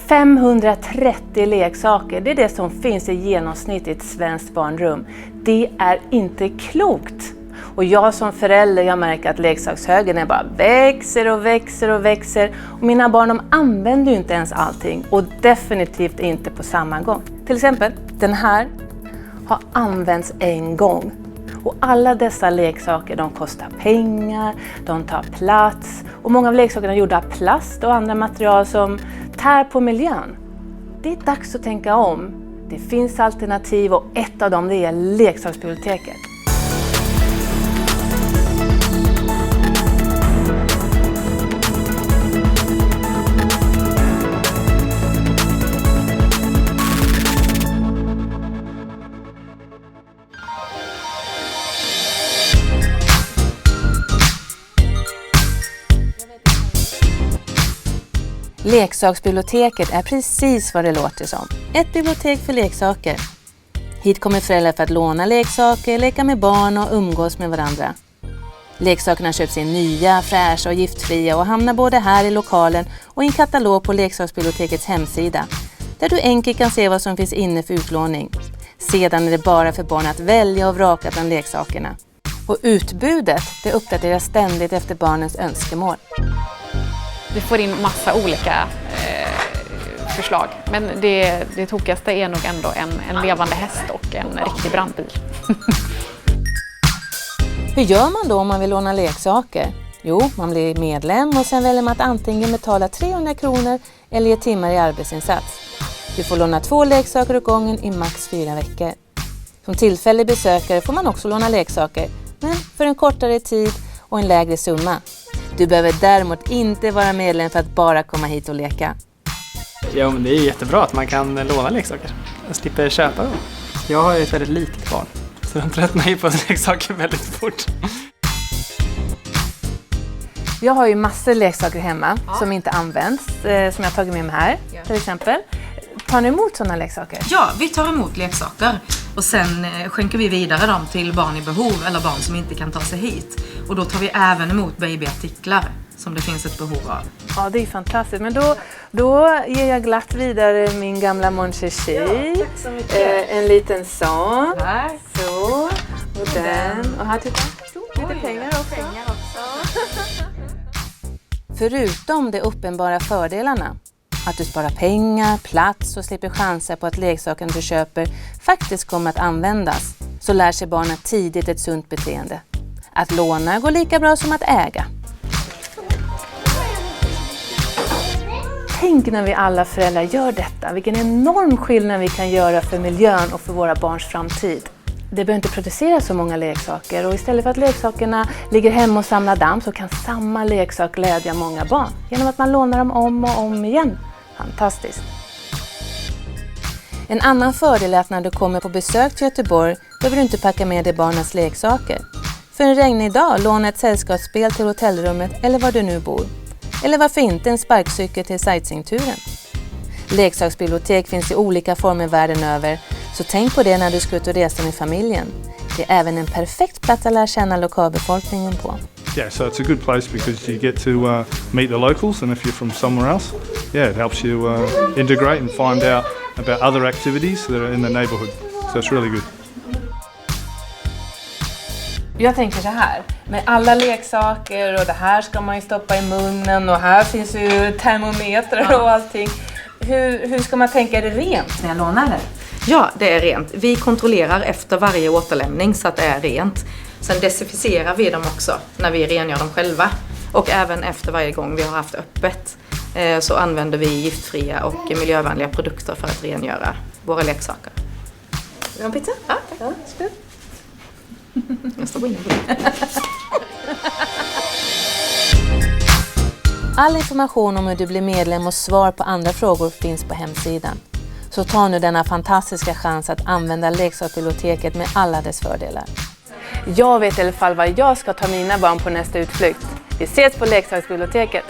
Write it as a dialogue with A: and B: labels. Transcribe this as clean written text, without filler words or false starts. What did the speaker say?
A: 530 leksaker, det är det som finns i genomsnitt i ett svenskt barnrum. Det är inte klokt. Och jag som förälder, jag märker att leksakshögen är bara växer och växer och växer. Och mina barn, de använder ju inte ens allting och definitivt inte på samma gång. Till exempel, den här har använts en gång. Och alla dessa leksaker, de kostar pengar, de tar plats. Och många av leksakerna är gjorda av plast och andra material som tär på miljön. Det är dags att tänka om. Det finns alternativ och ett av dem det är leksaksbiblioteket. Leksaksbiblioteket är precis vad det låter som. Ett bibliotek för leksaker. Hit kommer föräldrar för att låna leksaker, leka med barn och umgås med varandra. Leksakerna köps in nya, fräscha och giftfria och hamnar både här i lokalen och i en katalog på leksaksbibliotekets hemsida. Där du enkelt kan se vad som finns inne för utlåning. Sedan är det bara för barn att välja och vraka bland leksakerna. Och utbudet det uppdateras ständigt efter barnens önskemål.
B: Vi får in massa olika förslag, men det tokigaste är nog ändå en levande häst och en riktig brandbil.
A: Hur gör man då om man vill låna leksaker? Jo, man blir medlem och sen väljer man att antingen betala 300 kronor eller ge timmar i arbetsinsats. Du får låna 2 leksaker åt gången i max 4 veckor. Som tillfällig besökare får man också låna leksaker, men för en kortare tid och en lägre summa. Du behöver däremot inte vara medlem för att bara komma hit och leka.
C: Ja, men det är jättebra att man kan låna leksaker. Jag slipper köpa dem. Jag har ju ett väldigt litet barn, så de tröttnar ju på leksaker väldigt fort.
A: Jag har ju massor leksaker hemma som inte används, som jag har tagit med mig här till exempel. Tar ni emot sådana leksaker?
D: Ja, vi tar emot leksaker och sen skänker vi vidare dem till barn i behov eller barn som inte kan ta sig hit. Och då tar vi även emot babyartiklar som det finns ett behov av.
A: Ja, det är fantastiskt. Men då ger jag glatt vidare min gamla Mon Chichi. Ja, tack så mycket. En liten sån. Tack. Så. Och den. Och här titta. Lite pengar också. Förutom de uppenbara fördelarna, att du sparar pengar, plats och slipper chanser på att leksaken du köper faktiskt kommer att användas, så lär sig barnen tidigt ett sunt beteende. Att låna går lika bra som att äga. Tänk när vi alla föräldrar gör detta, vilken enorm skillnad vi kan göra för miljön och för våra barns framtid. Det behöver inte producera så många leksaker och istället för att leksakerna ligger hemma och samlar damm så kan samma leksak glädja många barn genom att man lånar dem om och om igen. Fantastiskt! En annan fördel är att när du kommer på besök till Göteborg behöver du inte packa med dig barnens leksaker. För en regnig dag låna ett sällskapsspel till hotellrummet eller var du nu bor. Eller varför inte en sparkcykel till sightseeingturen. Leksaksbibliotek finns i olika former världen över, så tänk på det när du ska ut och resa med familjen. Det är även en perfekt plats att lära känna lokalbefolkningen på.
E: Yeah, so it's a good place because you get to meet the locals, and if you're from somewhere else, yeah, it helps you integrate and find out about other activities that are in the neighborhood. So it's really good.
A: Jag tänker så här, med alla leksaker och det här ska man ju stoppa i munnen och här finns ju termometrar och allting. Hur ska man tänka, är det rent när jag lånar det?
D: Ja, det är rent. Vi kontrollerar efter varje återlämning så att det är rent. Sen desinficerar vi dem också när vi rengör dem själva. Och även efter varje gång vi har haft öppet så använder vi giftfria och miljövänliga produkter för att rengöra våra leksaker. Vill du ha en pizza? Ja, tack. Ja, skål. Jag står inne på det.
A: All information om hur du blir medlem och svar på andra frågor finns på hemsidan. Så ta nu denna fantastiska chans att använda leksaksbiblioteket med alla dess fördelar. Jag vet i alla fall vad jag ska ta mina barn på nästa utflykt. Vi ses på leksaksbiblioteket!